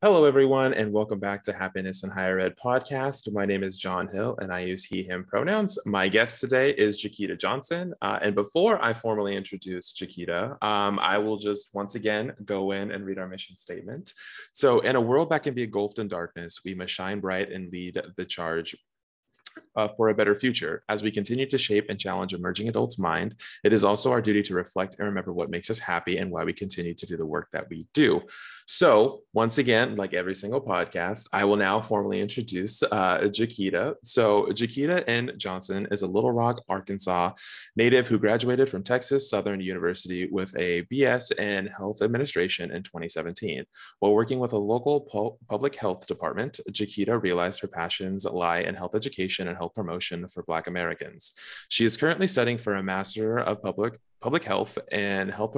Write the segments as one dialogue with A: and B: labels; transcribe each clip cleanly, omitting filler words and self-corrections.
A: Hello, everyone, and welcome back to Happiness in Higher Ed podcast. My name is John Hill, and I use he, him pronouns. My guest today is Jacquita Johnson. And before I formally introduce Jacquita, I will just once again go in and read our mission statement. So, in a world that can be engulfed in darkness, we must shine bright and lead the charge for a better future. As we continue to shape and challenge emerging adults' mind, it is also our duty to reflect and remember what makes us happy and why we continue to do the work that we do. So once again, like every single podcast, I will now formally introduce Jacquita. So Jacquita N. Johnson is a Little Rock, Arkansas native who graduated from Texas A&M University with a BS in Health Administration in 2017. While working with a local public health department, Jacquita realized her passions lie in health education and health promotion for Black Americans. She is currently studying for a Master of Public Health and Health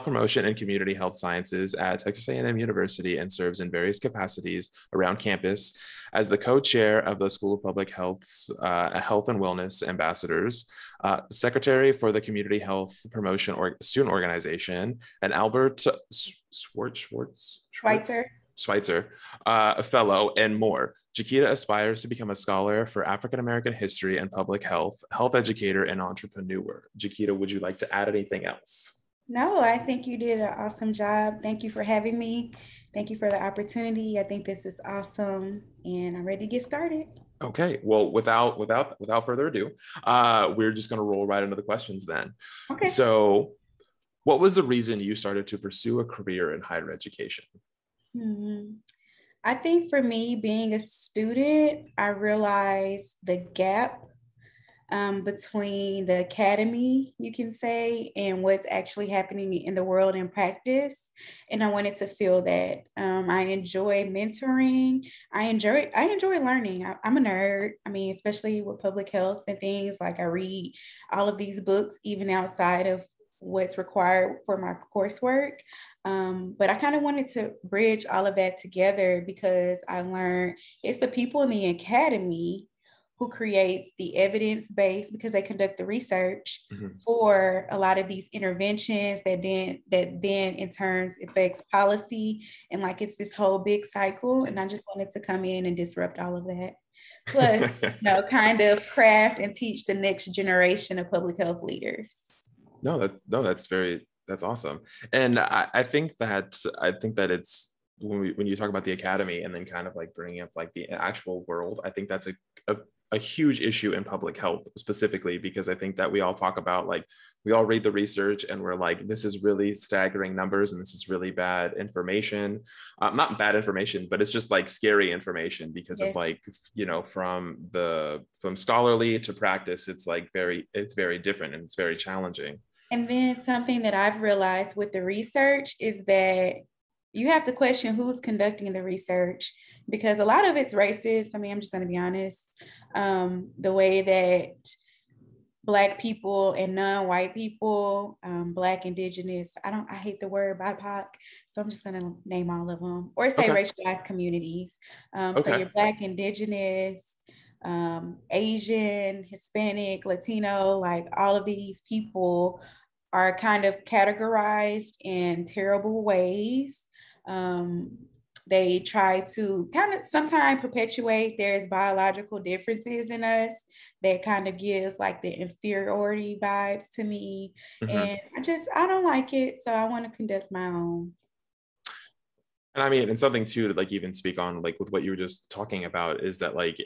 A: Promotion and Community Health Sciences at Texas A&M University and serves in various capacities around campus as the co-chair of the School of Public Health's Health and Wellness Ambassadors, secretary for the Community Health Promotion Student Organization, and Albert Schweitzer a fellow, and more. Jacquita aspires to become a scholar for African American history and public health, health educator, and entrepreneur. Jacquita, would you like to add anything else?
B: No, I think you did an awesome job. Thank you for having me. Thank you for the opportunity. I think this is awesome, and I'm ready to get started.
A: Okay, well, without further ado, we're just going to roll right into the questions then.
B: Okay.
A: So, what was the reason you started to pursue a career in higher education?
B: I think for me, being a student, I realized the gap between the academy, you can say, and what's actually happening in the world in practice. And I wanted to feel that. I enjoy mentoring. I enjoy learning. I'm a nerd. I mean, especially with public health and things, like I read all of these books, even outside of what's required for my coursework. But I kind of wanted to bridge all of that together because I learned it's the people in the academy who creates the evidence base, because they conduct the research for a lot of these interventions that then in turns affects policy, and like it's this whole big cycle. And I just wanted to come in and disrupt all of that. Plus, kind of craft and teach the next generation of public health leaders.
A: That's awesome. And I think that it's when you talk about the academy and then kind of like bringing up like the actual world, I think that's a huge issue in public health specifically, because I think that we all talk about, like, we all read the research and we're like, this is really staggering numbers and this is really bad information. Not bad information, but it's just like scary information because of like, from scholarly to practice, it's very different and it's very challenging.
B: And then something that I've realized with the research is that you have to question who's conducting the research, because a lot of it's racist. I mean, I'm just going to be honest. The way that Black people and non-white people, Black, Indigenous, I hate the word BIPOC, so I'm just going to name all of them, or say racialized communities. So you're Black, Indigenous, Asian, Hispanic, Latino, like all of these people are kind of categorized in terrible ways. They try to kind of sometimes perpetuate there's biological differences in us that kind of gives like the inferiority vibes to me. And I don't like it. So I want to conduct my own.
A: And I mean, and something too to like even speak on, like with what you were just talking about, is that like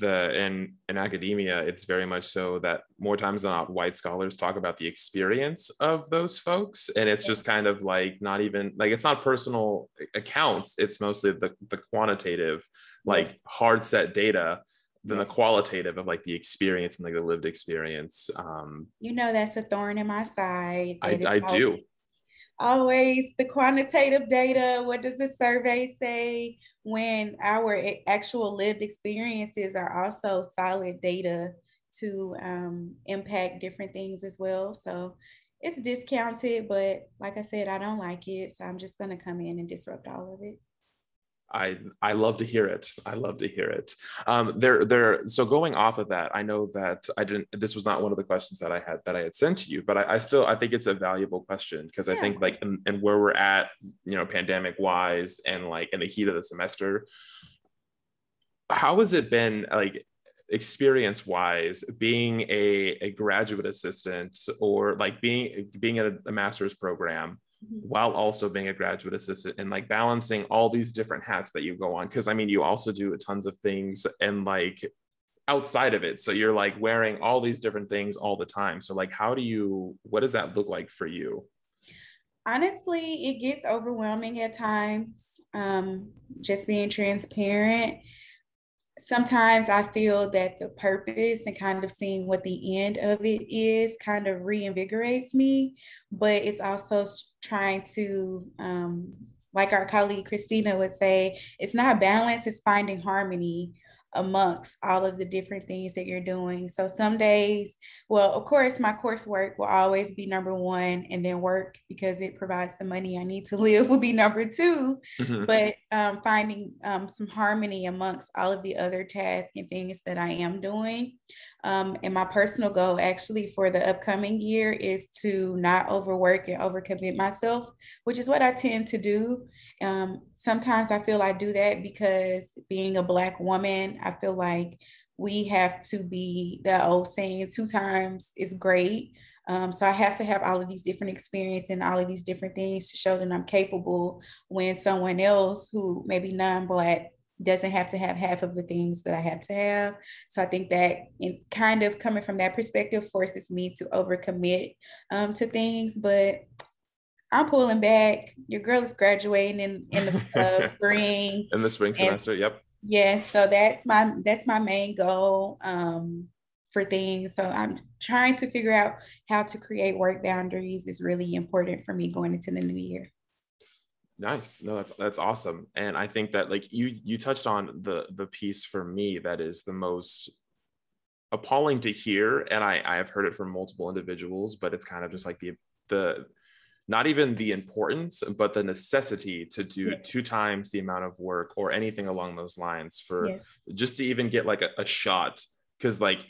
A: in academia, it's very much so that more times than not, white scholars talk about the experience of those folks, and it's just kind of like not even like, it's not personal accounts, it's mostly the quantitative, like hard set data, than the qualitative of like the experience and like the lived experience.
B: That's a thorn in my side.
A: I do.
B: Always the quantitative data. What does the survey say, when our actual lived experiences are also solid data to impact different things as well? So it's discounted, but like I said, I don't like it. So I'm just going to come in and disrupt all of it.
A: I love to hear it. I love to hear it. So going off of that, I know that this was not one of the questions that I had sent to you, but I think it's a valuable question because I
B: Yeah.
A: think like and where we're at, pandemic wise and like in the heat of the semester, how has it been like experience wise being a graduate assistant or like being in a master's program while also being a graduate assistant and like balancing all these different hats that you go on? Because I mean, you also do tons of things and like outside of it, so you're like wearing all these different things all the time. So like what does that look like for you?
B: Honestly, it gets overwhelming at times. Just being transparent. Sometimes I feel that the purpose and kind of seeing what the end of it is kind of reinvigorates me, but it's also trying to, like our colleague Christina would say, it's not balance, it's finding harmony amongst all of the different things that you're doing. So some days, well, of course, my coursework will always be number one, and then work because it provides the money I need to live will be number two.
A: Mm-hmm.
B: But finding some harmony amongst all of the other tasks and things that I am doing. And my personal goal actually for the upcoming year is to not overwork and overcommit myself, which is what I tend to do. Sometimes I feel I do that because being a Black woman, I feel like we have to be, the old saying, two times is great. So I have to have all of these different experiences and all of these different things to show that I'm capable, when someone else who maybe non-Black doesn't have to have half of the things that I have to have. So I think that in kind of coming from that perspective forces me to overcommit to things, but I'm pulling back. Your girl is graduating in the spring.
A: In the spring
B: And
A: semester, yep.
B: yes, so that's my main goal for things. So I'm trying to figure out how to create work boundaries is really important for me going into the new year.
A: Nice. No, that's awesome. And I think that like you touched on the piece for me that is the most appalling to hear. And I have heard it from multiple individuals, but it's kind of just like the not even the importance, but the necessity to do
B: Yes.
A: 2 times the amount of work or anything along those lines for
B: Yes.
A: just to even get like a shot. Because like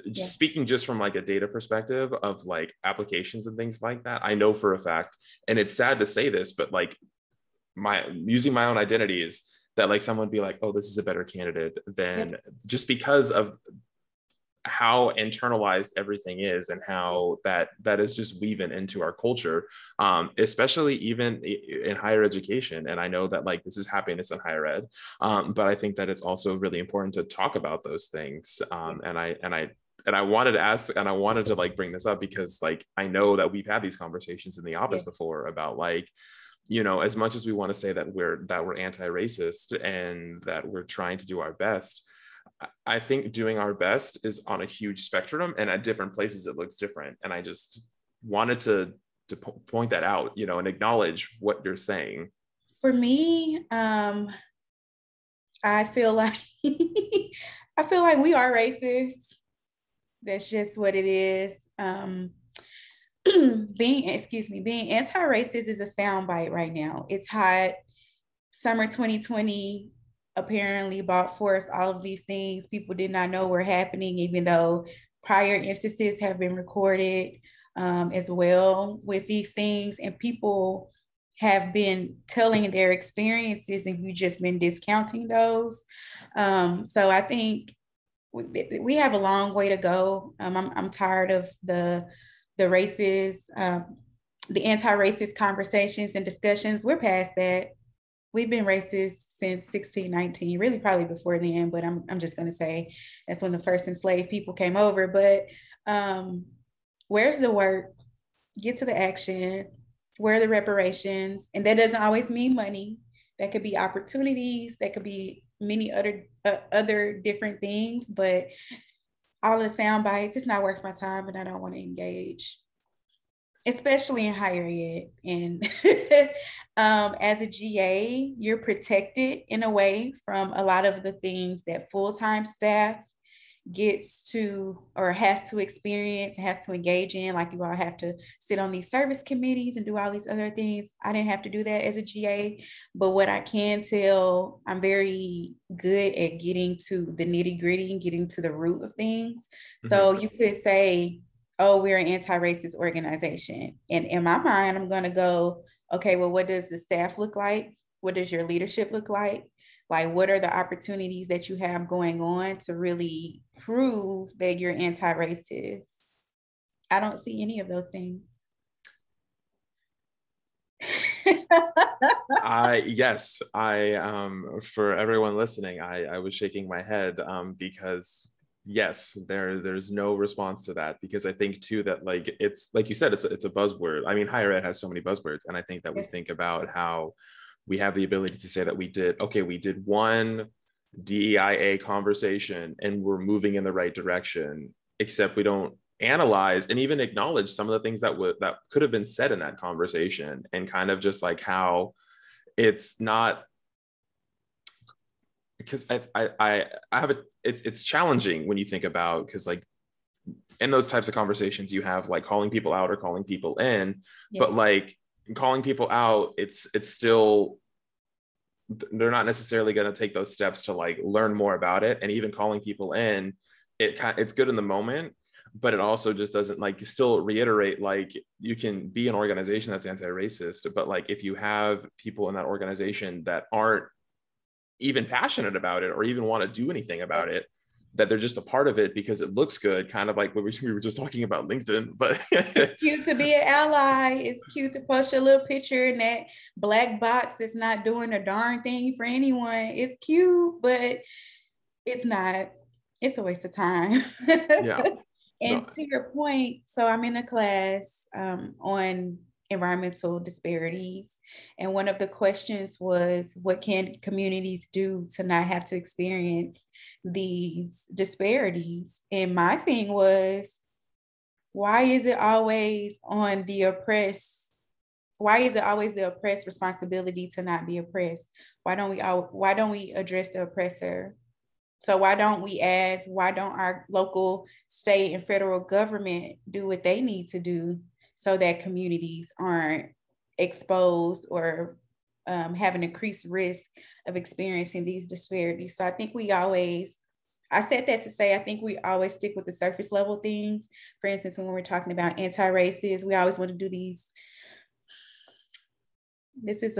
B: Yes.
A: speaking just from like a data perspective of like applications and things like that, I know for a fact, and it's sad to say this, but like my using my own identity is that like someone would be like, oh, this is a better candidate than
B: Yep.
A: just because of how internalized everything is and how that is just weaving into our culture, especially even in higher education. And I know that like this is happiness in higher ed, but I think that it's also really important to talk about those things. And I wanted to ask, and I wanted to like bring this up because like I know that we've had these conversations in the office
B: Yes.
A: before about like, as much as we want to say that we're anti-racist and that we're trying to do our best, I think doing our best is on a huge spectrum, and at different places it looks different. And I just wanted to point that out, and acknowledge what you're saying.
B: For me, I feel like I feel like we are racist. That's just what it is. Being anti-racist is a soundbite right now. It's hot. Summer 2020 apparently brought forth all of these things people did not know were happening, even though prior instances have been recorded as well with these things, and people have been telling their experiences, and you've just been discounting those. So I think we have a long way to go. I'm tired of the racist, the anti-racist conversations and discussions. We're past that. We've been racist since 1619, really probably before then, but I'm just going to say that's when the first enslaved people came over. But where's the work? Get to the action. Where are the reparations? And that doesn't always mean money. That could be opportunities. That could be many other different things. But all the sound bites, it's not worth my time, and I don't want to engage, especially in higher ed. And as a GA, you're protected in a way from a lot of the things that full-time staff gets to or has to experience, has to engage in. Like you all have to sit on these service committees and do all these other things. I didn't have to do that as a GA, but what I can tell, I'm very good at getting to the nitty gritty and getting to the root of things. So you could say, oh, we're an anti-racist organization. And in my mind, I'm going to go, okay, well, what does the staff look like? What does your leadership look like? Like, what are the opportunities that you have going on to really prove that you're anti-racist? I don't see any of those things.
A: Yes, for everyone listening, I was shaking my head because yes, there's no response to that, because I think too that like it's like you said, it's a buzzword. I mean, higher ed has so many buzzwords, and I think that we think about how we have the ability to say that we did one DEIA conversation and we're moving in the right direction, except we don't analyze and even acknowledge some of the things that could have been said in that conversation, and kind of just like how it's not, because I have it's challenging when you think about, because like in those types of conversations you have like calling people out or calling people in, but like calling people out, it's still, they're not necessarily going to take those steps to like learn more about it. And even calling people in, it's good in the moment, but it also just doesn't like still reiterate, like you can be an organization that's anti-racist, but like if you have people in that organization that aren't even passionate about it or even want to do anything about it, that they're just a part of it because it looks good, kind of like what we were just talking about LinkedIn. But
B: it's cute to be an ally. It's cute to post your little picture in that black box. It's not doing a darn thing for anyone. It's cute, but it's not. It's a waste of time.
A: Yeah.
B: And to your point, so I'm in a class on environmental disparities. And one of the questions was, what can communities do to not have to experience these disparities? And my thing was, why is it always on the oppressed? Why is it always the oppressed responsibility to not be oppressed? Why don't we address the oppressor? So why don't our local, state, and federal government do what they need to do so that communities aren't exposed or have an increased risk of experiencing these disparities? So I think I said that to say, I think we always stick with the surface level things. For instance, when we're talking about anti-racist, we always want to do these. This is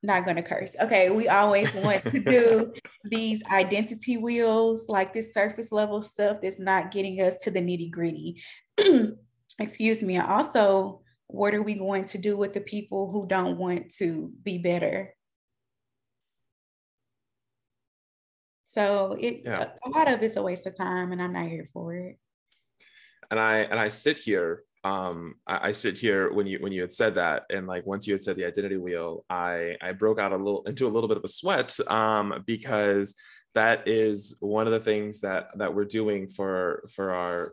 B: not going to curse. Okay. We always want to do these identity wheels, like this surface level stuff that's not getting us to the nitty gritty. Excuse me. Also, what are we going to do with the people who don't want to be better? So a lot of it's a waste of time, and I'm not here for it.
A: And I sit here. I sit here when you had said that, and like once you had said the identity wheel, I broke out into a little bit of a sweat, because that is one of the things that we're doing for our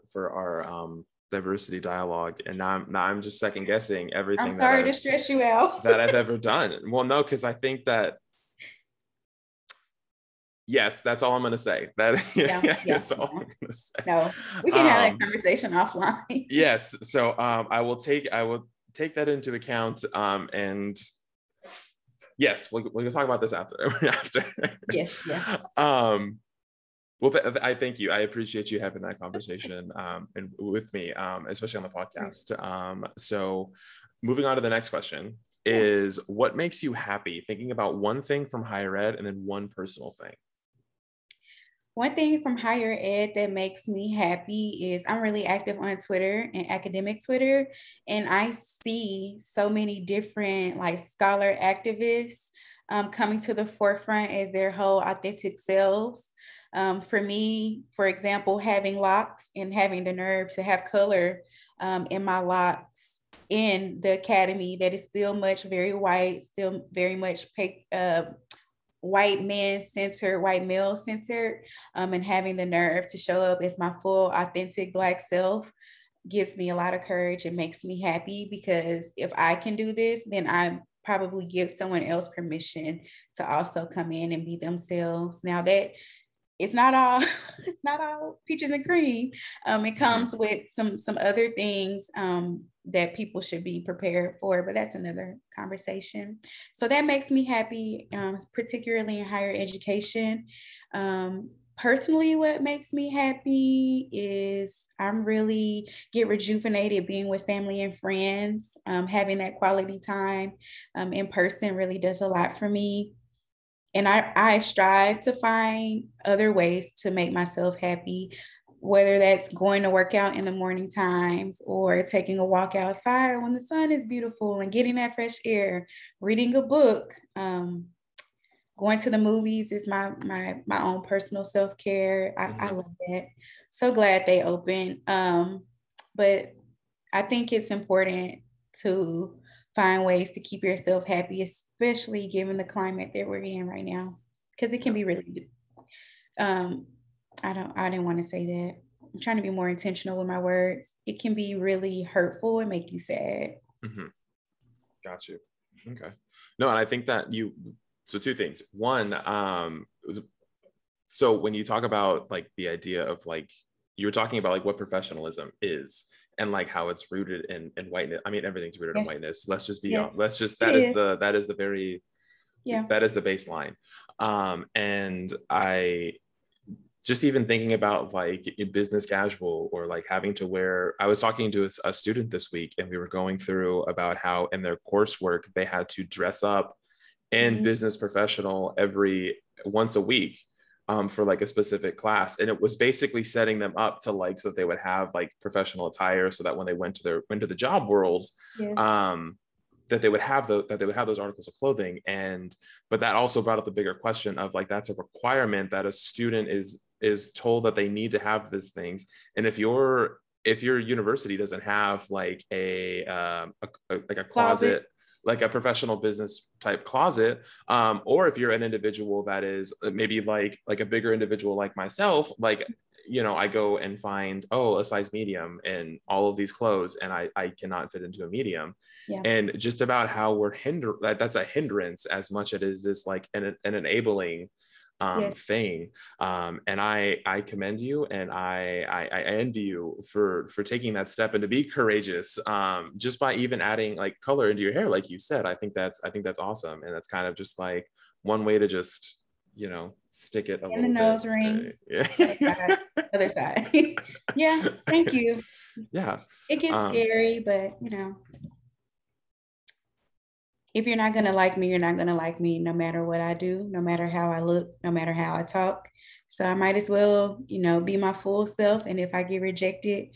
A: diversity dialogue, and now I'm just second guessing everything.
B: I'm sorry to stress you out.
A: that I've ever done. Well, no, because I think that. Yes, that's all I'm going to say. That's all I'm going to say.
B: No, we can have that conversation offline.
A: Yes, so I will take that into account, and yes, we'll talk about this after.
B: Yes, yeah.
A: Well, I thank you. I appreciate you having that conversation and with me, especially on the podcast. So, moving on to the next question is, what makes you happy? Thinking about one thing from higher ed and then one personal thing.
B: One thing from higher ed that makes me happy is I'm really active on Twitter and academic Twitter, and I see so many different like scholar activists coming to the forefront as their whole authentic selves. For me, for example, having locks and having the nerve to have color in my locks in the academy that is still very white, still very much white man centered, white male centered, and having the nerve to show up as my full authentic Black self gives me a lot of courage and makes me happy, because if I can do this, then I probably give someone else permission to also come in and be themselves. Now that it's not all it's not all peaches and cream. It comes with some other things that people should be prepared for, but that's another conversation. So that makes me happy, particularly in higher education. Personally, what makes me happy is I'm really get rejuvenated being with family and friends. Having that quality time in person really does a lot for me. And I strive to find other ways to make myself happy, whether that's going to work out in the morning times or taking a walk outside when the sun is beautiful and getting that fresh air, reading a book. Going to the movies is my own personal self-care. I love that. So glad they open. But I think it's important to find ways to keep yourself happy, especially given the climate that we're in right now, because it can be really. I didn't want to say that. I'm trying to be more intentional with my words. It can be really hurtful and make you sad.
A: Got you. Okay. No, and I think that so two things. One, so when you talk about like the idea of like, you were talking about like what professionalism is and like how it's rooted in whiteness. I mean, everything's rooted in whiteness. Let's just be honest. Let's just, that is the baseline. And I just even thinking about like business casual or like having to wear, I was talking to a student this week and we were going through about how in their coursework, they had to dress up and business professional once a week for like a specific class. And it was basically setting them up to like, so that they would have like professional attire so that when they went to the job world, that they would have those articles of clothing. But that also brought up the bigger question of like, that's a requirement that a student is told that they need to have these things. And if your university doesn't have like a closet, like a professional business type closet, or if you're an individual that is maybe like a bigger individual like myself, like, you know, I go and find, a size medium in all of these clothes and I cannot fit into a medium. And just about how that's a hindrance as much as it is like an enabling thing. And I commend you and I envy you for taking that step and to be courageous, just by even adding like color into your hair, like you said. I think that's awesome. And that's kind of just like one way to just, you know, stick it a little bit.
B: Nose ring. Other side. Yeah, thank you.
A: Yeah.
B: It gets scary, but you know, if you're not going to like me, you're not going to like me no matter what I do, no matter how I look, no matter how I talk. So I might as well, you know, be my full self. And if I get rejected,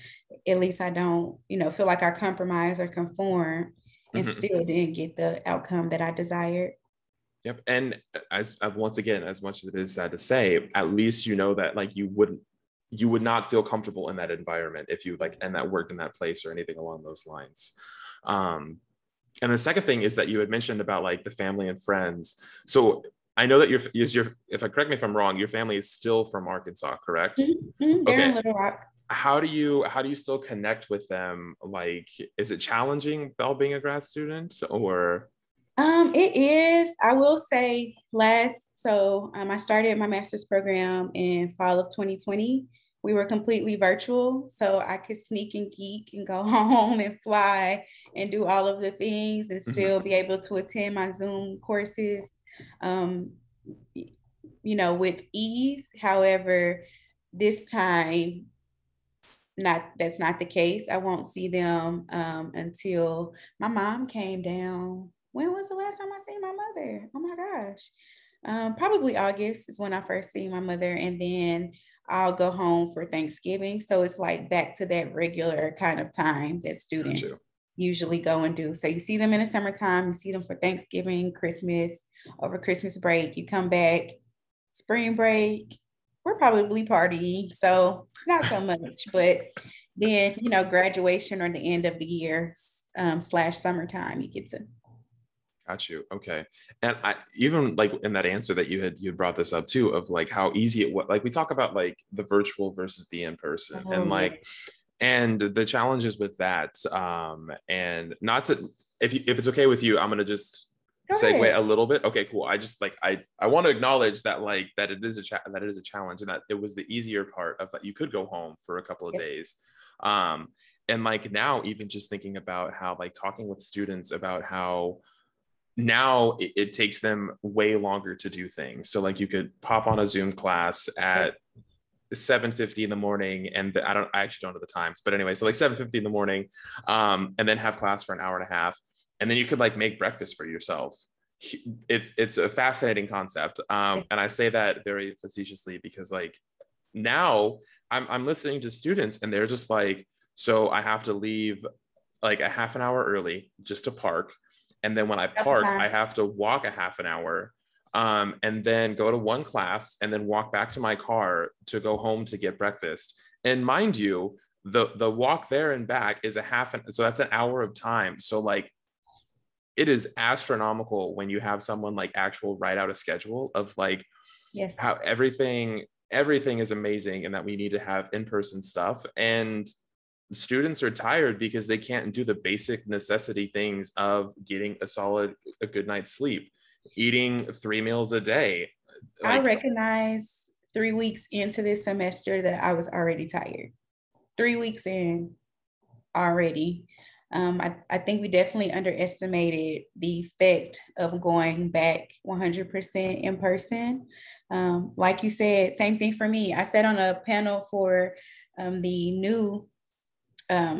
B: at least I don't, you know, feel like I compromise or conform and still didn't get the outcome that I desired.
A: Yep. And once again, as much as it is sad to say, at least you know that like you would not feel comfortable in that environment if you like, and that worked in that place or anything along those lines. And the second thing is that you had mentioned about like the family and friends. So I know that if I correct me if I'm wrong, your family is still from Arkansas, correct?
B: They're in Little Rock.
A: How do you still connect with them? Like, is it challenging while being a grad student or?
B: It is. I will say I started my master's program in fall of 2020. We were completely virtual, so I could sneak and geek and go home and fly and do all of the things and still be able to attend my Zoom courses, you know, with ease. However, this time, that's not the case. I won't see them until my mom came down. When was the last time I seen my mother? Oh my gosh. Probably August is when I first seen my mother, and then I'll go home for Thanksgiving. So it's like back to that regular kind of time that students usually go and do. So you see them in the summertime, you see them for Thanksgiving, Christmas, over Christmas break, you come back, spring break, we're probably partying. So not so much, but then, you know, graduation or the end of the year / summertime, you get to.
A: Got you. Okay. And I even like in that answer that you brought this up too, of like how easy it was. Like we talk about like the virtual versus the in-person and like, and the challenges with that. And not to, if it's okay with you, I'm going to just
B: Go
A: segue
B: ahead.
A: a little bit? Okay, cool. I just like I want to acknowledge that like that it is that it is a challenge, and that it was the easier part of that you could go home for a couple of
B: Yes.
A: days. Um, and like now, even just thinking about how like talking with students about how now it takes them way longer to do things. So like you could pop on a Zoom class
B: Yes.
A: at 7:50 in the morning, and I actually don't know the times, but anyway, so like 7:50 in the morning, and then have class for an hour and a half, and then you could like make breakfast for yourself. It's a fascinating concept,
B: Yes.
A: and I say that very facetiously because like now I'm listening to students and they're just like, so I have to leave like a half an hour early just to park, and then when I park I have to walk a half an hour, and then go to one class and then walk back to my car to go home to get breakfast. And mind you, the walk there and back is so that's an hour of time. So like it is astronomical when you have someone like actual write out a schedule of like
B: Yes.
A: how everything is amazing and that we need to have in-person stuff, and students are tired because they can't do the basic necessity things of getting a good night's sleep, eating 3 meals a day.
B: I
A: Like,
B: recognize 3 weeks into this semester that I was already tired. 3 weeks in already. I think we definitely underestimated the effect of going back 100% in person. Like you said, same thing for me. I sat on a panel for the new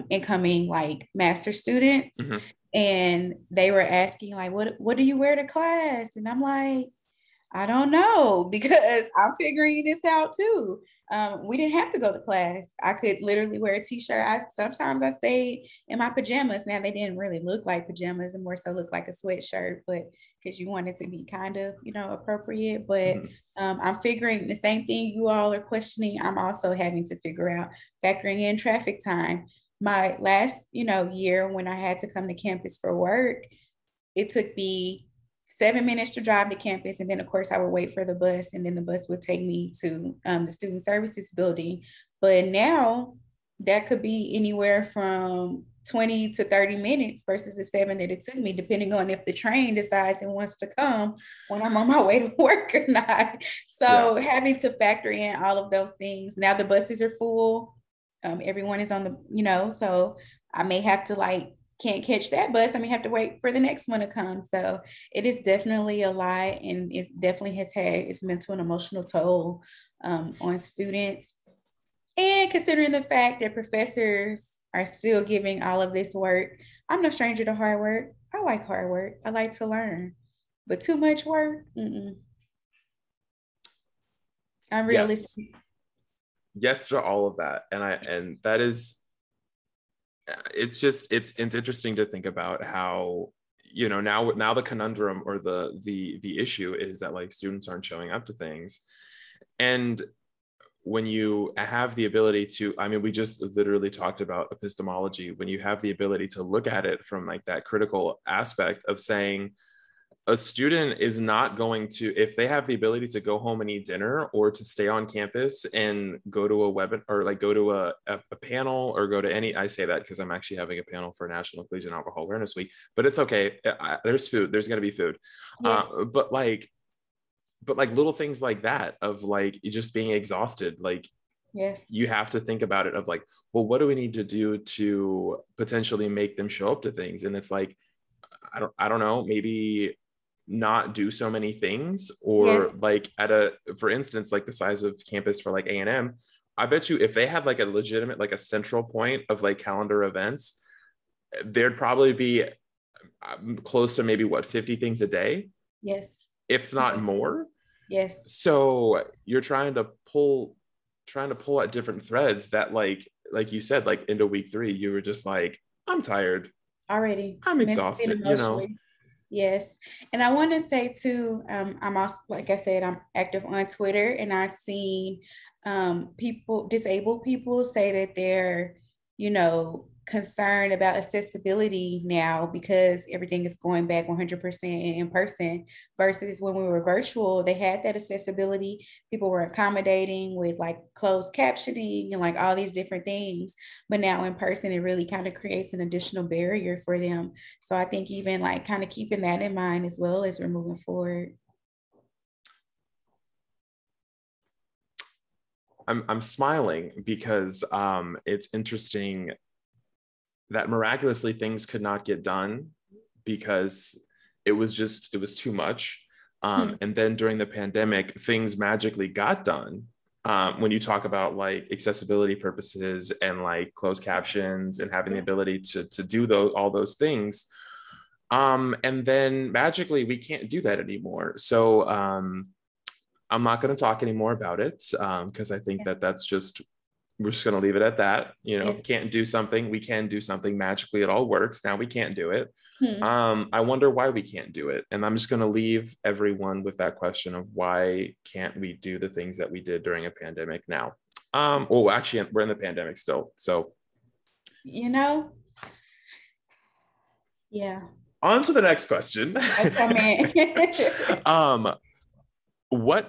B: incoming like master students,
A: mhm,
B: and they were asking like, what do you wear to class? And I'm like, I don't know, because I'm figuring this out too. We didn't have to go to class. I could literally wear a t-shirt. Sometimes I stayed in my pajamas. Now they didn't really look like pajamas and more so looked like a sweatshirt, but because you wanted to be kind of, appropriate. But
A: mhm.
B: I'm figuring the same thing you all are questioning. I'm also having to figure out factoring in traffic time. My last, year when I had to come to campus for work, it took me 7 minutes to drive to campus. And then, of course, I would wait for the bus, and then the bus would take me to the student services building. But now that could be anywhere from 20 to 30 minutes versus the 7 that it took me, depending on if the train decides it wants to come when I'm on my way to work or not.
A: Yeah.
B: So having to factor in all of those things. Now the buses are full. Everyone is on so I may have to can't catch that bus. I may have to wait for the next one to come. So it is definitely a lot, and it definitely has had its mental and emotional toll on students. And considering the fact that professors are still giving all of this work, I'm no stranger to hard work. I like hard work. I like to learn, but too much work, I'm
A: Yes.
B: realistic.
A: Yes to all of that. And that is, it's interesting to think about how, now the conundrum or the issue is that like students aren't showing up to things. And when you have the ability to, I mean, we just literally talked about epistemology, when you have the ability to look at it from like that critical aspect of saying a student is not going to, if they have the ability to go home and eat dinner or to stay on campus and go to a webinar or like go to a panel or go to any, I say that because I'm actually having a panel for National Collegiate Alcohol Awareness Week, but it's okay. There's food, there's going to be food.
B: Yes.
A: But like little things like that of like just being exhausted, like
B: Yes.
A: you have to think about it of like, well, what do we need to do to potentially make them show up to things? And it's like, I don't know, maybe not do so many things, or
B: Yes.
A: like for instance, like the size of campus for like A&M, I bet you if they had like a legitimate, like a central point of like calendar events, there'd probably be close to maybe 50 things a day,
B: Yes.
A: if not
B: Yes.
A: more.
B: Yes.
A: So you're trying to pull at different threads that like you said, like into week 3 you were just like, I'm tired,
B: Already,
A: I'm
B: mentally and
A: exhausted.
B: emotionally. Yes. And I want to say too, I'm also, like I said, I'm active on Twitter, and I've seen disabled people say that they're, concerned about accessibility now because everything is going back 100% in person versus when we were virtual, they had that accessibility. People were accommodating with like closed captioning and like all these different things. But now in person, it really kind of creates an additional barrier for them. So I think even like kind of keeping that in mind as well as we're moving forward.
A: I'm smiling because it's interesting that miraculously things could not get done because it was too much. And then during the pandemic, things magically got done. When you talk about like accessibility purposes and like closed captions and having the ability to do all those things. And then magically we can't do that anymore. So I'm not going to talk anymore about it because I think that's just, we're just going to leave it at that. You know, can't do something, we can do something magically. It all works. Now we can't do it. I wonder why we can't do it. And I'm just going to leave everyone with that question of why can't we do the things that we did during a pandemic now? Well, actually, we're in the pandemic still. So,
B: you know, yeah.
A: On to the next question.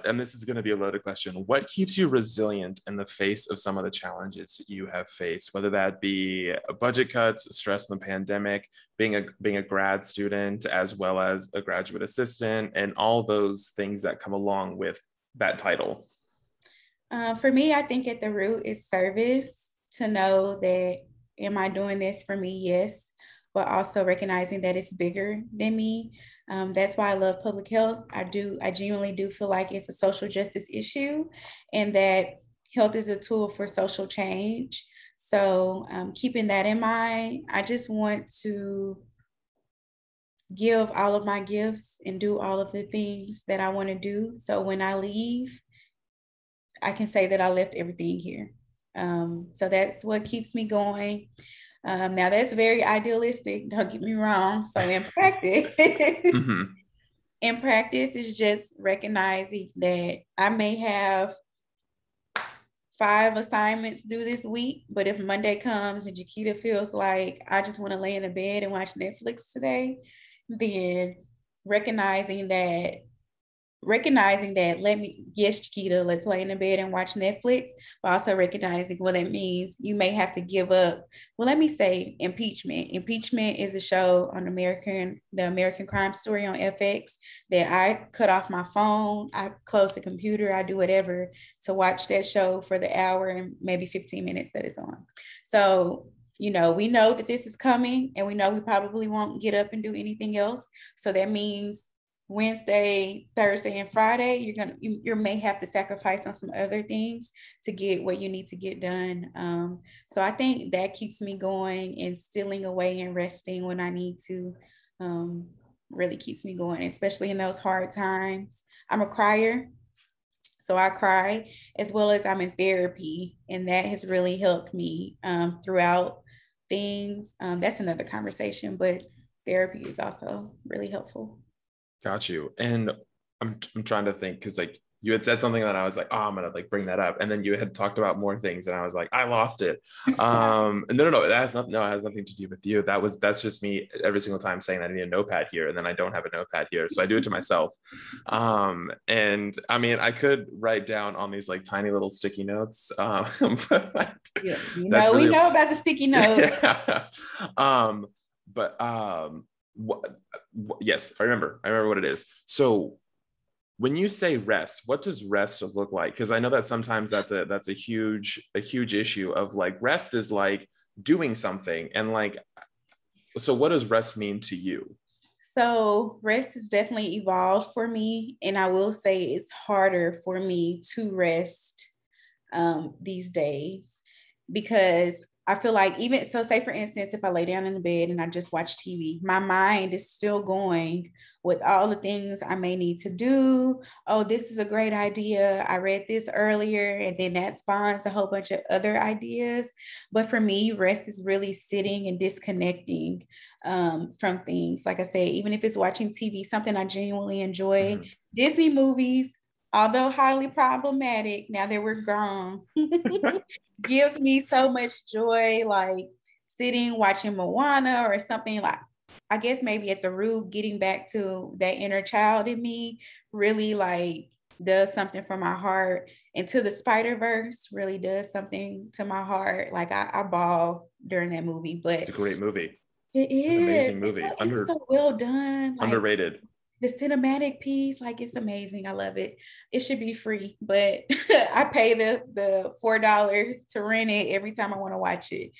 A: And this is going to be a loaded question, what keeps you resilient in the face of some of the challenges you have faced, whether that be budget cuts, stress in the pandemic, being a grad student, as well as a graduate assistant, and all those things that come along with that title?
B: For me, I think at the root is service, to know that, am I doing this for me? Yes, but also recognizing that it's bigger than me. That's why I love public health. I genuinely do feel like it's a social justice issue and that health is a tool for social change. So keeping that in mind, I just want to give all of my gifts and do all of the things that I want to do. So when I leave, I can say that I left everything here. So that's what keeps me going. Now that's very idealistic, don't get me wrong. So in practice, in practice, it's just recognizing that I may have 5 assignments due this week, but if Monday comes and Jacquita feels like I just want to lay in the bed and watch Netflix today, then recognizing that, yes, Jacquita, let's lay in the bed and watch Netflix, but also recognizing what it means. You may have to give up. Well, let me say impeachment. Impeachment is a show on the American Crime Story on FX that I cut off my phone. I close the computer. I do whatever to watch that show for the hour and maybe 15 minutes that it's on. So, we know that this is coming and we know we probably won't get up and do anything else. So that means Wednesday, Thursday, and Friday, you may have to sacrifice on some other things to get what you need to get done. So I think that keeps me going, and stealing away and resting when I need to really keeps me going, especially in those hard times. I'm a crier, so I cry, as well as I'm in therapy, and that has really helped me throughout things. That's another conversation, but therapy is also really helpful.
A: Got you. And I'm trying to think, because like you had said something that I was like, oh, I'm gonna like bring that up, and then you had talked about more things, and I was like, I lost it. No, it has nothing. No, it has nothing to do with you. That's just me every single time saying that I need a notepad here, and then I don't have a notepad here, so I do it to myself. And I mean, I could write down on these like tiny little sticky notes. But like,
B: yeah, we know about the sticky notes.
A: Yes, I remember what it is. So when you say rest, what does rest look like? Because I know that sometimes that's a huge issue of like, rest is like doing something, and like, so what does rest mean to you?
B: So rest has definitely evolved for me, and I will say it's harder for me to rest these days, because I feel like, even so, say for instance, if I lay down in the bed and I just watch TV, my mind is still going with all the things I may need to do. Oh, this is a great idea. I read this earlier, and then that spawns a whole bunch of other ideas. But for me, rest is really sitting and disconnecting from things. Like I said, even if it's watching TV, something I genuinely enjoy, Disney movies, although highly problematic now that we're grown, gives me so much joy. Like sitting, watching Moana or something, like, I guess maybe at the root, getting back to that inner child in me really like does something for my heart. And To the Spider-Verse really does something to my heart. Like I bawl during that movie, but
A: It's a great movie.
B: It's
A: an amazing
B: It's
A: movie.
B: it's so well done. Like
A: Underrated.
B: the cinematic piece, like it's amazing. I love it. It should be free, but I pay the $4 to rent it every time I want to watch it.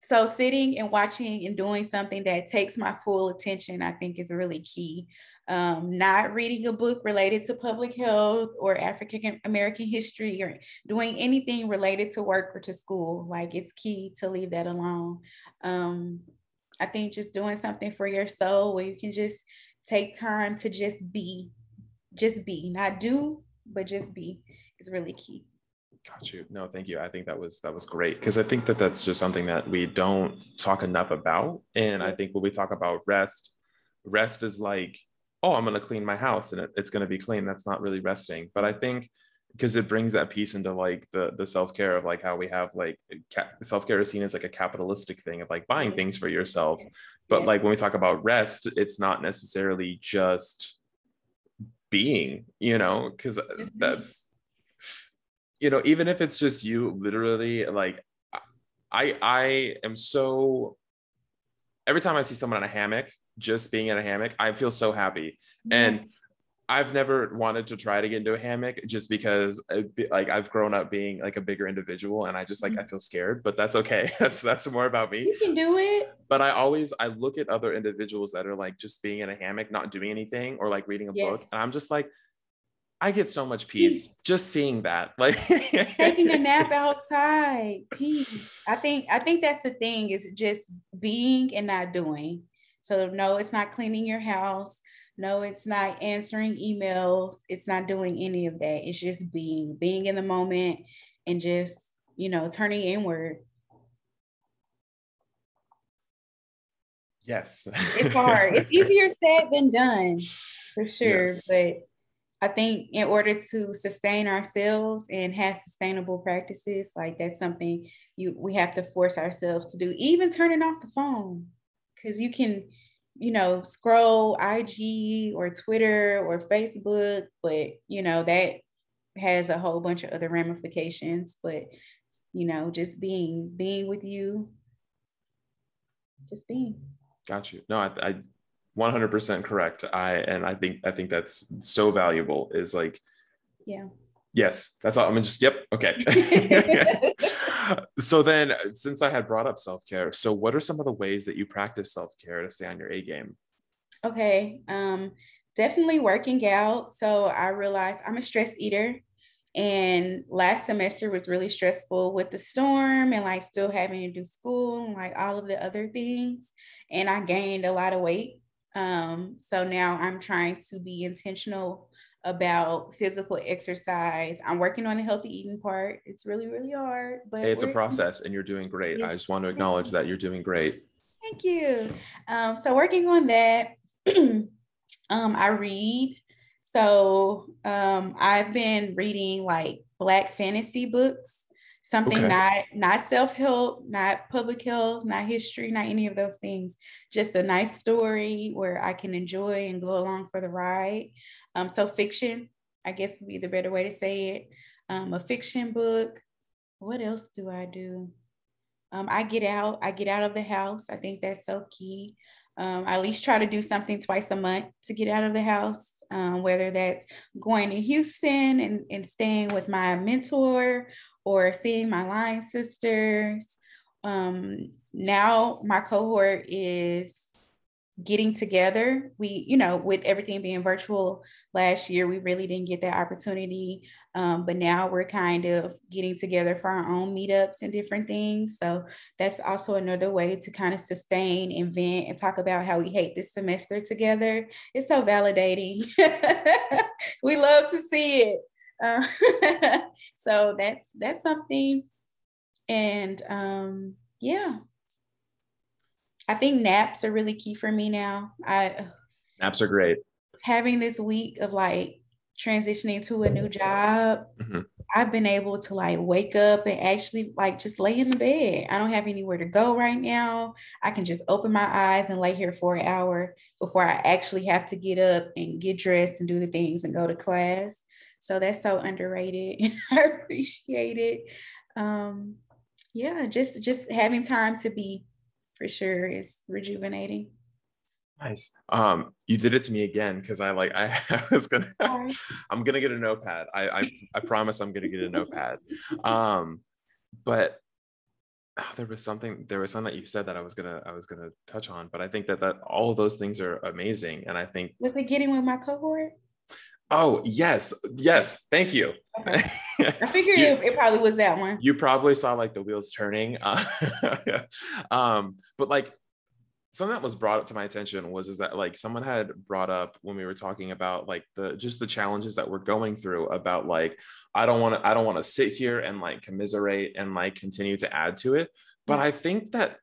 B: So sitting and watching and doing something that takes my full attention, I think is really key. Not reading a book related to public health or African American history or doing anything related to work or to school. Like it's key to leave that alone. I think just doing something for your soul where you can just take time to just be, not do, but just be is really key.
A: Got you. No, thank you. I think that was great, because I think that that's just something that we don't talk enough about. And I think when we talk about rest is like, oh, I'm going to clean my house and it's going to be clean. That's not really resting. But I think because it brings that piece into like the self-care of like how we have like self-care is seen as like a capitalistic thing of like buying things for yourself. But like when we talk about rest, it's not necessarily just being, because that's, even if it's just you literally like, I am so, every time I see someone in a hammock, just being in a hammock, I feel so happy. Yes. And I've never wanted to try to get into a hammock just because like I've grown up being like a bigger individual and I just like, I feel scared, but that's okay. That's more about me.
B: You can do it.
A: But I look at other individuals that are like just being in a hammock, not doing anything or like reading a book. And I'm just like, I get so much peace just seeing that. Like
B: taking a nap outside. Peace. I think that's the thing, is just being and not doing. So no, it's not cleaning your house. No, it's not answering emails. It's not doing any of that. It's just being in the moment and just, turning inward.
A: Yes.
B: It's hard. It's easier said than done, for sure.
A: Yes.
B: But I think in order to sustain ourselves and have sustainable practices, like that's something we have to force ourselves to do, even turning off the phone, because you can, scroll IG or Twitter or Facebook, but, that has a whole bunch of other ramifications. But, just being with you, just being.
A: Got you. No, I 100% correct. I think that's so valuable, is like,
B: yeah,
A: yes, that's all. I'm just, yep. Okay. So then, since I had brought up self-care, so what are some of the ways that you practice self-care to stay on your A game?
B: Okay. Definitely working out. So I realized I'm a stress eater, and last semester was really stressful with the storm and like still having to do school and like all of the other things. And I gained a lot of weight. So now I'm trying to be intentional about physical exercise. I'm working on the healthy eating part. It's really, really hard, but
A: it's a process and you're doing great. Yeah. I just want to acknowledge that you're doing great.
B: Thank you. So working on that, I read. So I've been reading like Black fantasy books, something not self-help, not public health, not history, not any of those things, just a nice story where I can enjoy and go along for the ride. So fiction, I guess would be the better way to say it. A fiction book. What else do I do? I get out of the house. I think that's so key. I at least try to do something twice a month to get out of the house, whether that's going to Houston and staying with my mentor or seeing my line sisters. Now my cohort is getting together. We, with everything being virtual last year, we really didn't get that opportunity. But now we're kind of getting together for our own meetups and different things. So that's also another way to kind of sustain and vent and talk about how we hate this semester together. It's so validating. We love to see it. So that's something. And yeah. I think naps are really key for me now.
A: Naps are great.
B: Having this week of like transitioning to a new job, I've been able to like wake up and actually like just lay in the bed. I don't have anywhere to go right now. I can just open my eyes and lay here for an hour before I actually have to get up and get dressed and do the things and go to class. So that's so underrated and I appreciate it. Um, yeah, just having time to be for sure is rejuvenating.
A: Nice. You did it to me again because I was gonna
B: Sorry.
A: I'm gonna get a notepad. I promise I'm gonna get a notepad. Um, but there was something that you said that I was gonna touch on, but I think that all of those things are amazing. And I think,
B: Was it getting with my cohort?
A: oh yes, yes, thank you.
B: Okay. I figured
A: you
B: it probably was that one.
A: you probably saw like the wheels turning. But like something that was brought up to my attention was is that like someone had brought up when we were talking about like the challenges that we're going through about like I don't want to sit here and like commiserate and like continue to add to it. But
B: Yeah.
A: I think that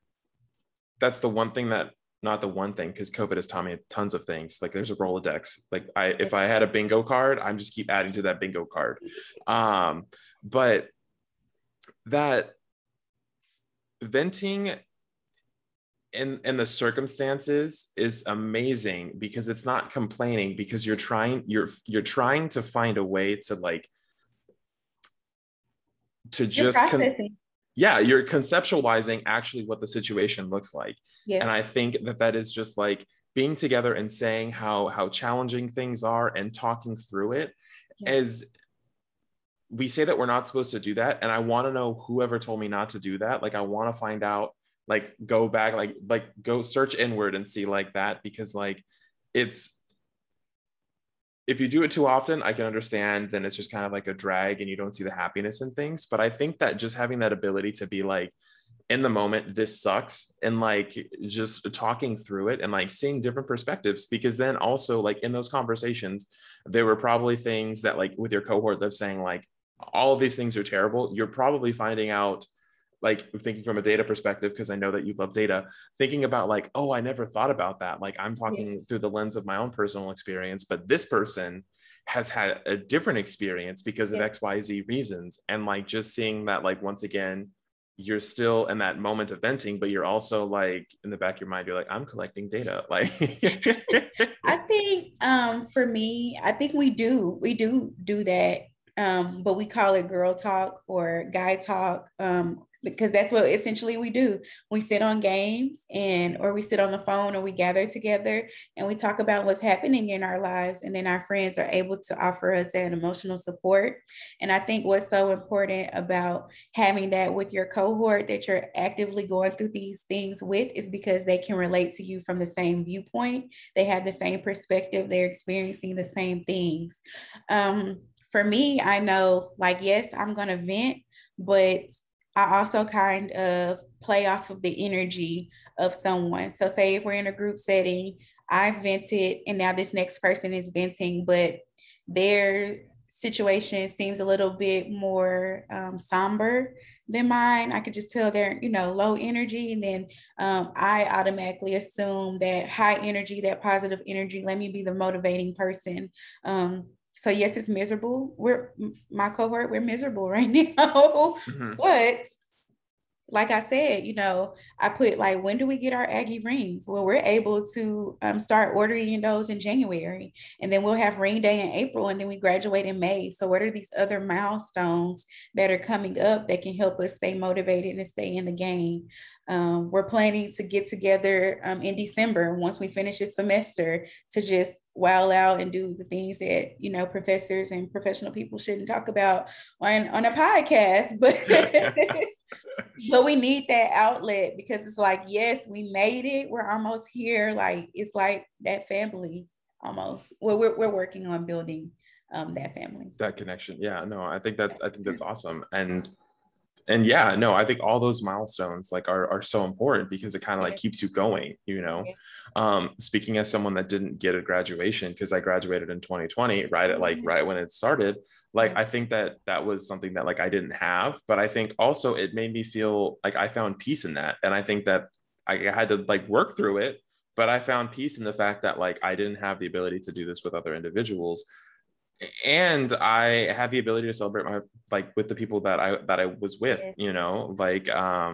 A: that's the one thing that not the one thing, because COVID has taught me tons of things. Like there's a Rolodex. Like if I had a bingo card, I'm just keep adding to that bingo card. But that venting in the circumstances is amazing because it's not complaining, because you're trying to find a way to like to
B: You're
A: just
B: processing.
A: yeah, you're conceptualizing actually what the situation looks like.
B: Yes.
A: And I think that is just like being together and saying how challenging things are and talking through it.
B: Yes.
A: As we say that we're not supposed to do that, and I want to know whoever told me not to do that. Like I want to find out, like go back, like go search inward and see like that, because like it's if you do it too often, I can understand, then it's just kind of like a drag and you don't see the happiness in things. But I think that just having that ability to be like, in the moment, this sucks, and like just talking through it and like seeing different perspectives, because then also like in those conversations, there were probably things that like with your cohort of saying like, all of these things are terrible. You're probably finding out, like thinking from a data perspective, because I know that you love data, thinking about like, oh, I never thought about that. Like I'm
B: Yes.
A: talking through the lens of my own personal experience, but this person has had a different experience because of
B: Yes.
A: XYZ reasons. And like just seeing that, like, once again, you're still in that moment of venting, but you're also like in the back of your mind, you're like, I'm collecting data. Like,
B: I think for me, I think we do that. But we call it girl talk or guy talk. Because that's what essentially we do. We sit on games and or we sit on the phone or we gather together and we talk about what's happening in our lives. And then our friends are able to offer us that emotional support. And I think what's so important about having that with your cohort that you're actively going through these things with is because they can relate to you from the same viewpoint. They have the same perspective, they're experiencing the same things. For me, I know, like, yes, I'm going to vent, but I also kind of play off of the energy of someone. So, say if we're in a group setting, I vented, and now this next person is venting, but their situation seems a little bit more somber than mine. I could just tell they're, low energy. And then I automatically assume that high energy, that positive energy, let me be the motivating person. So yes, it's miserable. My cohort, we're miserable right now.
A: mhm.
B: But like I said, I put like, when do we get our Aggie rings? Well, we're able to start ordering those in January, and then we'll have ring day in April, and then we graduate in May. So what are these other milestones that are coming up that can help us stay motivated and stay in the game? We're planning to get together in December once we finish this semester to just wow out and do the things that, professors and professional people shouldn't talk about on a podcast, but but we need that outlet because it's like, yes, we made it. We're almost here. Like, it's like that family almost. Well, we're working on building that family.
A: That connection. Yeah, no, I think that's awesome. And yeah, no, I think all those milestones like are so important because it kind of like
B: Yeah.
A: keeps you going, you know.
B: Yeah.
A: Speaking as someone that didn't get a graduation because I graduated in 2020, right when it started, like I think that was something that like I didn't have, but I think also it made me feel like I found peace in that. And I think that I had to like work through it, but I found peace in the fact that like I didn't have the ability to do this with other individuals. and I had the ability to celebrate my like with the people that I was with,
B: Yeah.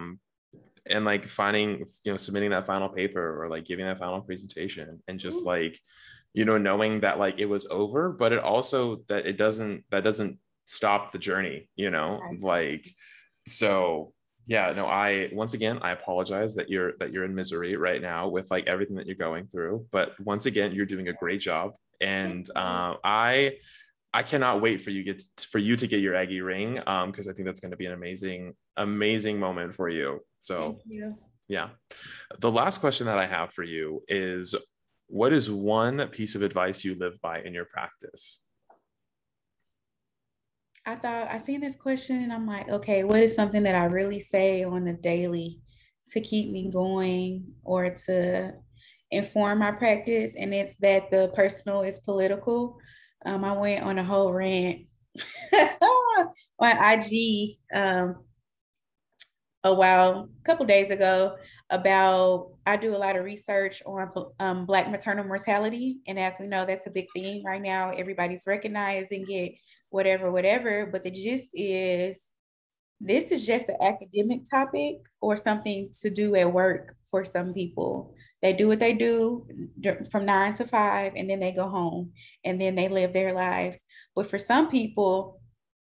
A: and like finding, submitting that final paper or like giving that final presentation and just like, knowing that like it was over, but it also that doesn't stop the journey, like, so yeah, no, I once again I apologize that you're in misery right now with like everything that you're going through, but once again you're doing a great job, and I cannot wait for you to get your Aggie ring, because I think that's going to be an amazing moment for you.
B: Thank
A: So
B: you.
A: yeah, the last question that I have for you is, what is one piece of advice you live by in your practice?
B: I thought I seen this question and I'm like, okay, what is something that I really say on the daily to keep me going or to inform my practice? And it's that the personal is political. I went on a whole rant on IG a couple days ago, about I do a lot of research on Black maternal mortality, and as we know, that's a big thing right now. Everybody's recognizing it, whatever. But the gist is, this is just an academic topic or something to do at work for some people. They do what they do from 9 to 5, and then they go home and then they live their lives. But for some people,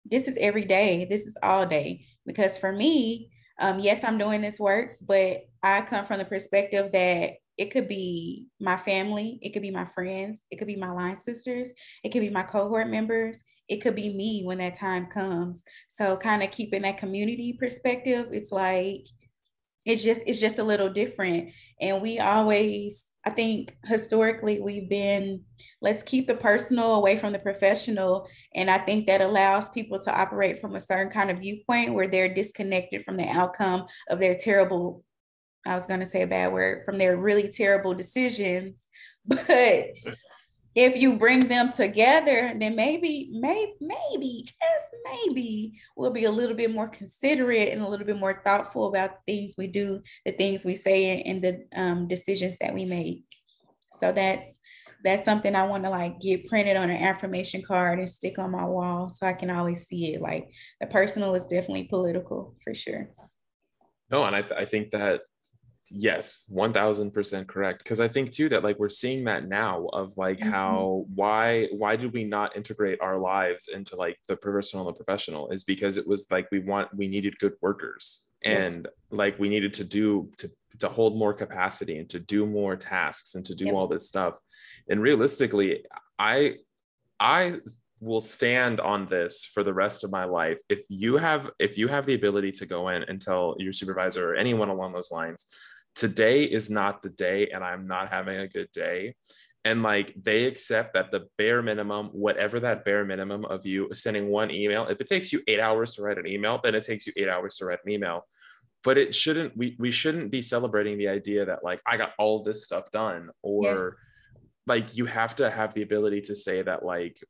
B: this is every day. This is all day. Because for me, yes, I'm doing this work, but I come from the perspective that it could be my family, it could be my friends, it could be my line sisters, it could be my cohort members, it could be me when that time comes. So kind of keeping that community perspective, it's like it's just a little different. And we always, I think historically we've been, let's keep the personal away from the professional. And I think that allows people to operate from a certain kind of viewpoint where they're disconnected from the outcome of their terrible, I was going to say a bad word, from their really terrible decisions. But if you bring them together, then maybe, just maybe, we'll be a little bit more considerate and a little bit more thoughtful about the things we do, the things we say, and the decisions that we make. So that's something I want to like get printed on an affirmation card and stick on my wall so I can always see it. Like, the personal is definitely political for sure.
A: No, and I think that, yes, 1000% correct. Because I think too that like we're seeing that now of like
B: Mhm.
A: how why did we not integrate our lives into like the personal and the professional, is because it was like we needed good workers,
B: Yes.
A: and like we needed to hold more capacity and to do more tasks and to do
B: Yep.
A: all this stuff. And realistically, I will stand on this for the rest of my life. If you have the ability to go in and tell your supervisor or anyone along those lines, today is not the day and I'm not having a good day, and like they accept that the bare minimum, whatever that bare minimum of you sending one email, if it takes you 8 hours to write an email, then it takes you 8 hours to write an email. But it shouldn't we shouldn't be celebrating the idea that like I got all this stuff done,
B: Yes.
A: or like you have to have the ability to say that like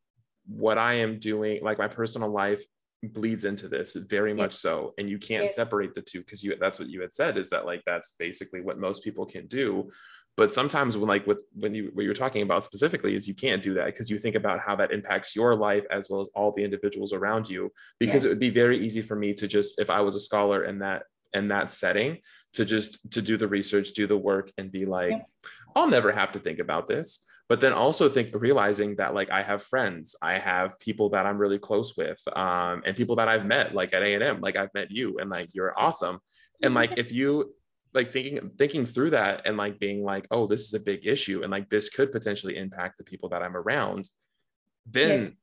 A: what I am doing, like my personal life bleeds into this very
B: Yes.
A: much so. And you can't
B: Yes.
A: separate the two, because that's what you had said, is that like that's basically what most people can do. But sometimes when like when you what you're talking about specifically is you can't do that, because you think about how that impacts your life as well as all the individuals around you. Because it
B: Yes.
A: would be very easy for me to just, if I was a scholar in that setting, to do the research, do the work, and be like,
B: Yep.
A: I'll never have to think about this. But then also realizing that like I have friends, I have people that I'm really close with, and people that I've met like at A&M, like I've met you, and like you're
B: Yes.
A: awesome. And like if you like thinking through that and like being like, oh, this is a big issue, and like this could potentially impact the people that I'm around,
B: Yes.
A: then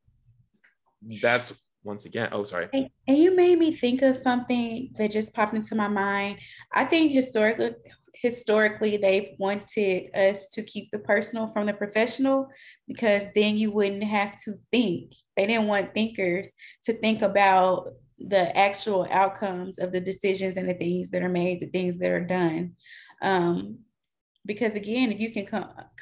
A: that's once again, oh sorry.
B: And you made me think of something that just popped into my mind. I think historically they've wanted us to keep the personal from the professional, because then you wouldn't have to think. They didn't want thinkers to think about the actual outcomes of the decisions and the things that are made, the things that are done. Um, because again, if you can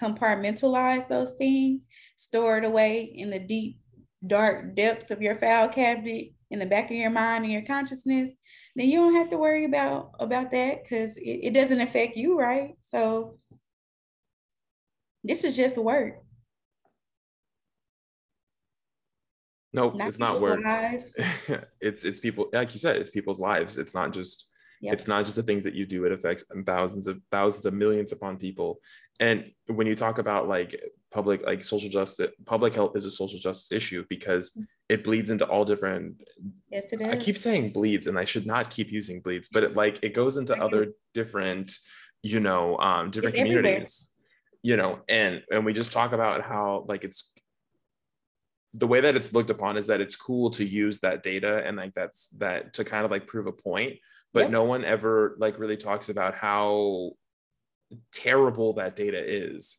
B: compartmentalize those things, store it away in the deep, dark depths of your file cabinet, in the back of your mind and your consciousness, then you don't have to worry about that, because it doesn't affect you, right? So this is just work.
A: Nope,
B: not
A: it's not
B: people's
A: work.
B: lives.
A: It's people, like you said, it's people's lives. It's
B: Yep.
A: not just the things that you do. It affects thousands of millions upon people. And when you talk about like public, like social justice, public health is a social justice issue because it bleeds into all different.
B: Yes, it
A: I
B: is.
A: keep saying bleeds, and I should not keep using bleeds, but it goes into
B: I get
A: other
B: it.
A: different, different
B: It's everywhere.
A: communities, and we just talk about how like it's the way that it's looked upon is that it's cool to use that data and like that's that to kind of like prove a point, but no
B: Yep.
A: one ever like really talks about how terrible that data is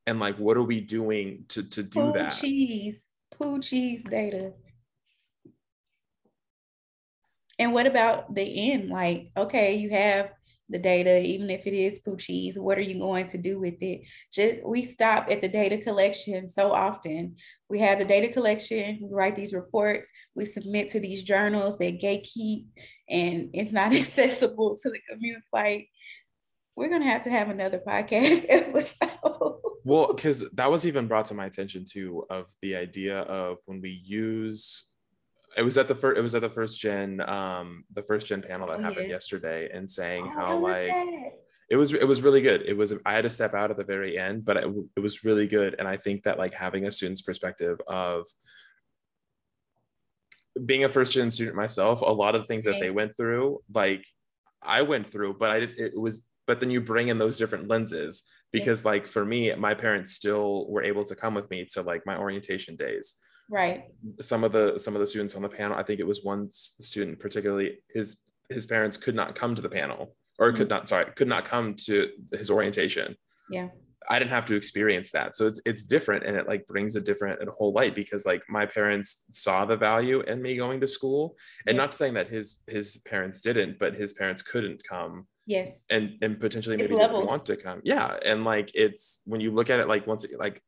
A: and like what are we doing to do
B: Poo
A: that.
B: cheese. Poo cheese data. And what about the end? Like, okay, you have the data, even if it is poo cheese, what are you going to do with it? Just we stop at the data collection so often. We have the data collection, we write these reports, we submit to these journals that gatekeep, and it's not accessible to the community. Like, we're gonna have to have another podcast episode.
A: Well, because that was even brought to my attention too of the idea of when we use it was at the first gen panel that
B: Oh
A: happened
B: yes.
A: yesterday and saying
B: Oh,
A: how
B: how was
A: like
B: that?
A: it was really good. I had to step out at the very end, but it was really good. And I think that like having a student's perspective of being a first gen student myself, a lot of the things that they
B: Okay.
A: went through, like I went through, but but then you bring in those different lenses because
B: Yes.
A: like for me, my parents still were able to come with me to like my orientation days.
B: Right.
A: Some of the students on the panel, I think it was one student particularly, his parents could not come to the panel or
B: Mhm.
A: could not come to his orientation.
B: Yeah.
A: I didn't have to experience that. So it's different and it like brings a whole light because like my parents saw the value in me going to school, and not
B: Yes.
A: saying that his parents didn't, but his parents couldn't come
B: Yes.
A: and potentially
B: It's
A: maybe didn't want
B: levels.
A: to come. Yeah. And like it's when you look at it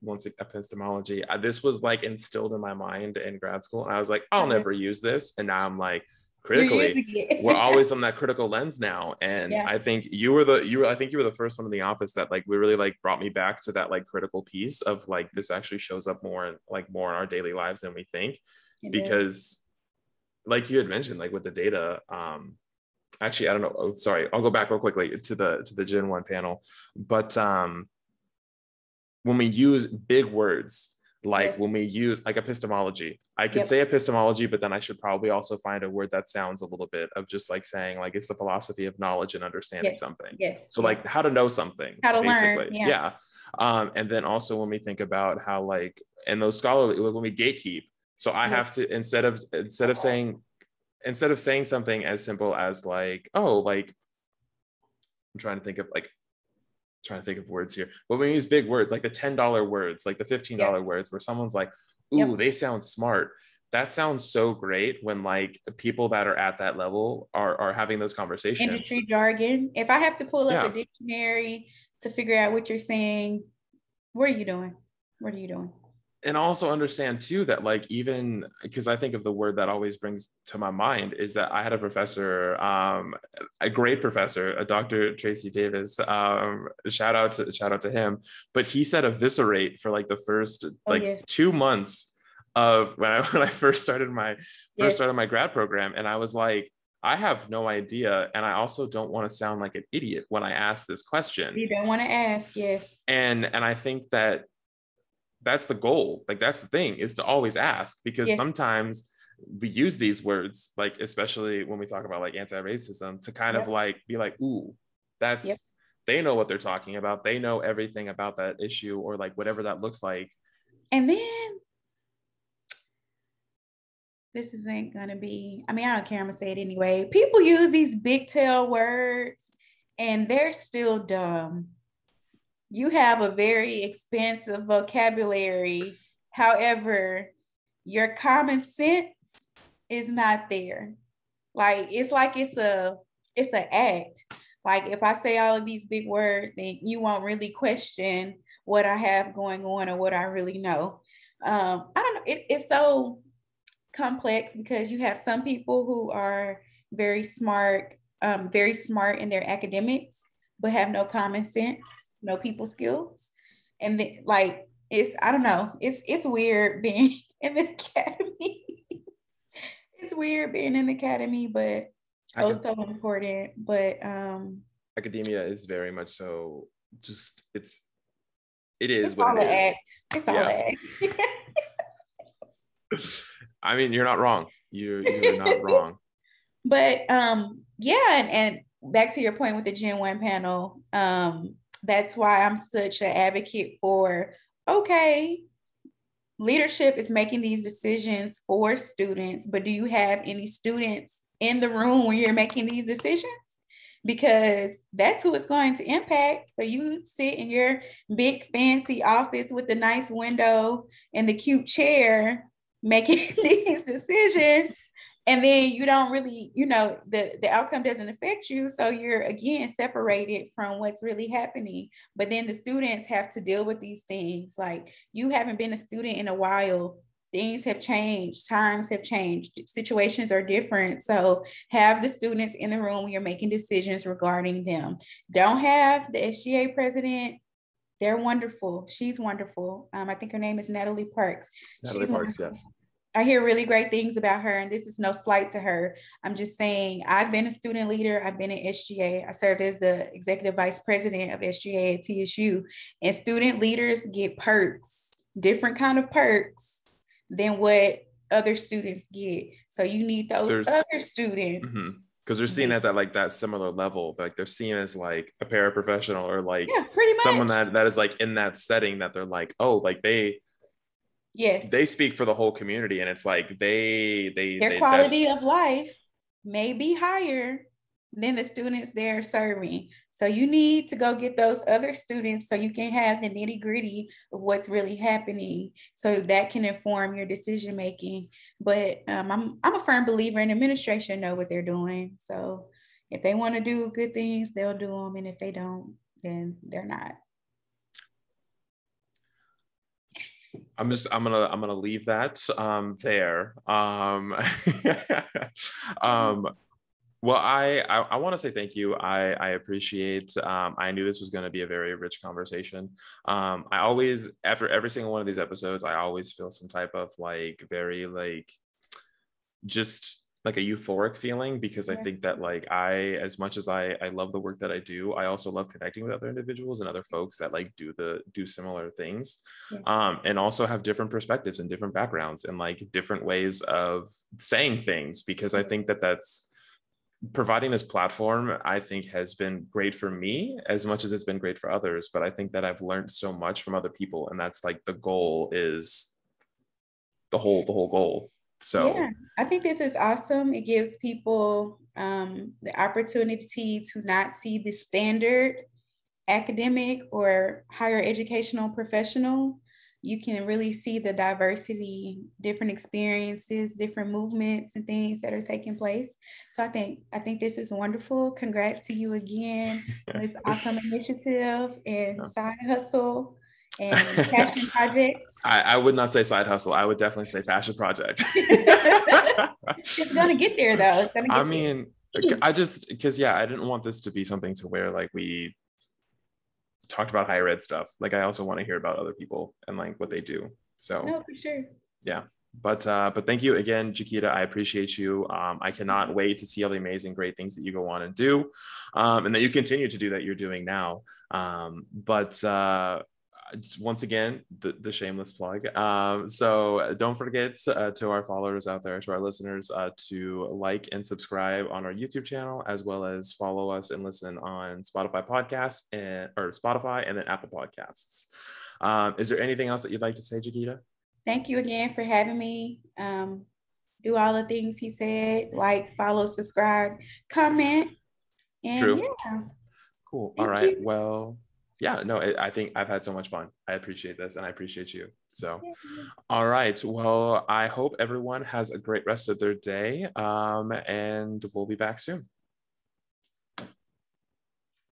A: once epistemology, this was like instilled in my mind in grad school. And I was like, I'll
B: Okay.
A: never use this. And now I'm like,
B: You're
A: critically,
B: using
A: we're
B: it.
A: always on that critical lens now. And
B: Yeah.
A: I think I think you were the first one in the office that like we really like brought me back to that like critical piece of like this actually shows up more in our daily lives than we think.
B: It does.
A: Because like you had mentioned, like with the data, actually I don't know, oh, sorry, I'll go back real quickly to the gen 1 panel, but when we use big words, like
B: Yes.
A: when we use like epistemology, I could say
B: Yep.
A: epistemology, but then I should probably also find a word that sounds a little bit of just like saying like it's the philosophy of knowledge and understanding
B: Yes.
A: something.
B: Yes.
A: So
B: Yeah.
A: like how to know something
B: How to learn.
A: basically.
B: Yeah.
A: Yeah. And then also when we think about how like and those scholarly when we gatekeep, so I
B: Yes.
A: have to instead of saying something as simple as like, oh, like I'm trying to think of words here. But when we use big words, like the $10 words, like the $15
B: Yep.
A: words, where someone's like, ooh,
B: Yep.
A: they sound smart. That sounds so great when like people that are at that level are having those conversations.
B: Industry jargon. If I have to pull up a
A: Yeah.
B: dictionary to figure out what you're saying, what are you doing? What are you doing?
A: And also understand too that like even because I think of the word that always brings to my mind is that I had a professor, a great professor, a Dr. Tracy Davis, shout out to him, but he said eviscerate for like the first
B: Oh
A: like
B: yes.
A: 2 months of when I first started
B: Yes.
A: my grad program, and I was like, I have no idea, and I also don't want to sound like an idiot when I ask this question.
B: You don't want to ask. Yes.
A: And I think that that's the goal, like that's the thing, is to always ask, because
B: Yes.
A: sometimes we use these words, like especially when we talk about like anti-racism, to kind of
B: Yep.
A: like be like, ooh,
B: Yep.
A: that's they know what they're talking about, they know everything about that issue, or like whatever that looks like.
B: And then this isn't gonna be, I mean, I don't care, I'm gonna say it anyway. People use these big tail words and they're still dumb. You have a very expensive vocabulary. However, your common sense is not there. Like it's an act. Like if I say all of these big words, then you won't really question what I have going on or what I really know. I don't know. It's so complex because you have some people who are very smart in their academics, but have no common sense, no people skills. And then, like it's I don't know, it's weird being in the academy. weird being in the academy, but so important. But
A: academia is very much so just it is
B: it's
A: what
B: all
A: it
B: an
A: is.
B: act. It's all an act.
A: I mean, you're not wrong. You're not wrong.
B: But yeah, and back to your point with the Gen 1 panel, that's why I'm such an advocate for, okay, leadership is making these decisions for students, but do you have any students in the room when you're making these decisions? Because that's who it's going to impact. So you sit in your big fancy office with the nice window and the cute chair making these decisions, and then you don't really, the outcome doesn't affect you. So you're again separated from what's really happening. But then the students have to deal with these things. Like, you haven't been a student in a while. Things have changed, times have changed, situations are different. So have the students in the room when you're making decisions regarding them. Don't have the SGA president. They're wonderful. She's wonderful. I think her name is Natalie Parks.
A: Natalie Parks, yes.
B: I hear really great things about her, and this is no slight to her. I'm just saying, I've been a student leader. I've been in SGA. I served as the executive vice president of SGA at TSU, and student leaders get perks, different kind of perks than what other students get. So you need those other students.
A: Because they're seen at that similar level. Like, they're seen as like a paraprofessional, or like someone that is like in that setting, that they're like, oh, like they speak for the whole community, and it's like their
B: quality of life may be higher than the students they're serving. So you need to go get those other students so you can have the nitty gritty of what's really happening, so that can inform your decision making. But I'm a firm believer in administration know what they're doing. So if they want to do good things, they'll do them, and if they don't, then they're not.
A: I'm gonna leave that there. Well, I want to say thank you. I appreciate. I knew this was going to be a very rich conversation. I always, after every single one of these episodes, I always feel some type of like very like just like a euphoric feeling, because I think that like as much as I love the work that I do, I also love connecting with other individuals and other folks that like do similar things, and also have different perspectives and different backgrounds and like different ways of saying things, because I think that that's providing this platform, I think, has been great for me as much as it's been great for others. But I think that I've learned so much from other people, and that's like the goal, is the whole goal. So
B: yeah, I think this is awesome. It gives people the opportunity to not see the standard academic or higher educational professional. You can really see the diversity, different experiences, different movements and things that are taking place. So I think this is wonderful. Congrats to you again on this awesome initiative and side hustle and passion project.
A: I would not say side hustle. I would definitely say passion project.
B: It's gonna get there though. It's gonna get
A: I just, because I didn't want this to be something to where like we talked about higher ed stuff. Like, I also want to hear about other people and like what they do. So
B: no, for sure.
A: Yeah. But thank you again, Jacquita. I appreciate you. I cannot wait to see all the amazing, great things that you go on and do, and that you continue to do that you're doing now. Once again, the shameless plug. So don't forget to our followers out there, to our listeners, to like and subscribe on our YouTube channel, as well as follow us and listen on Spotify podcasts or Spotify and then Apple Podcasts. Is there anything else that you'd like to say, Jacquita?
B: Thank you again for having me. Do all the things he said, like, follow, subscribe, comment, and
A: True.
B: Yeah.
A: Cool. All right. Well, yeah, no, I think I've had so much fun. I appreciate this, and I appreciate you. So, all right. Well, I hope everyone has a great rest of their day, and we'll be back soon.